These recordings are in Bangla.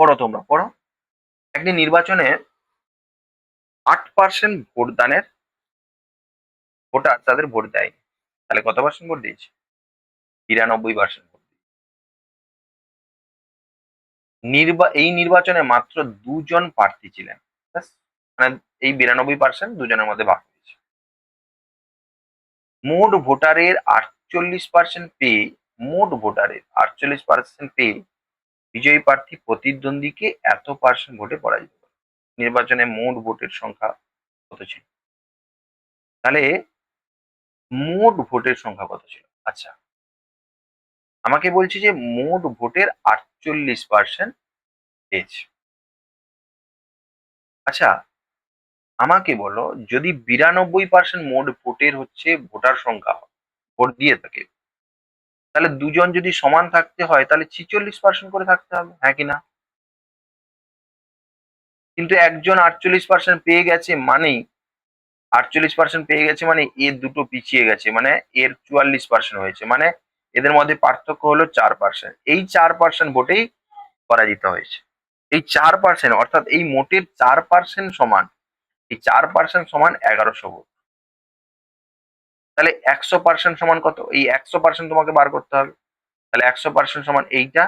পড়ো, তোমরা পড়ো। একটি নির্বাচনে 8% ভোটদানের ভোটার তাদের ভোট দেয়, তাহলে কত পার্সেন্ট ভোট দিয়েছে? 93% ভোট। এই নির্বাচনে মাত্র দুজন প্রার্থী ছিলেন, ব্যাস। মানে এই 92% দুজনের মধ্যে ভাগ হয়েছে। মোট ভোটারের 48% পেয়ে বিজয়ী প্রার্থী প্রতিদ্বন্দ্বীকে এত পার্সেন্ট ভোটে পরাজিত করে। নির্বাচনে মোট ভোটের সংখ্যা কত ছিল? তাহলে মোট ভোটের সংখ্যা কত ছিল? আচ্ছা, আমাকে বলছি যে মোট ভোটের 48% পেয়েছে। আচ্ছা, আমাকে বলো, যদি 92% মোট ভোটের হচ্ছে ভোটার সংখ্যা ভোট দিয়ে থাকে, তাহলে দুজন যদি সমান থাকতে হয় তাহলে 46% করে থাকতে হবে, হ্যাঁ কি না? কিন্তু একজন 48% পেয়ে গেছে মানেই 48% পেয়ে গেছে মানে এর দুটো পিছিয়ে গেছে, মানে এর 44% হয়েছে, মানে এদের মধ্যে পার্থক্য হলো 4%। এই 4% ভোটেই পরাজিত হয়েছে। এই 4% অর্থাৎ এই মোটের 4% সমান, এই 4% সমান 1100 ভোট। তাহলে 100% সমান কত? এই 100% তোমাকে বার করতে হবে। তাহলে 100% সমান এইটা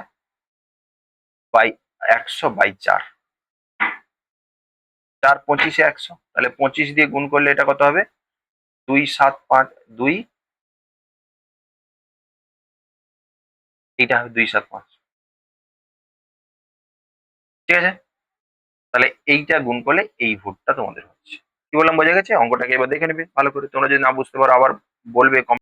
বাই 100/4। 4×25 100, তাহলে 25 দিয়ে গুণ করলে এটা কত হবে? 275 2, এইটা হবে 275। ঠিক আছে, তাহলে এইটা গুণ করলে এই ভোটটা তোমাদের হচ্ছে। কি বললাম, বোঝা গেছে? অঙ্কটাকে এবার দেখে নেবে ভালো করে, তোমরা যদি না বুঝতে পারো আবার বলবে।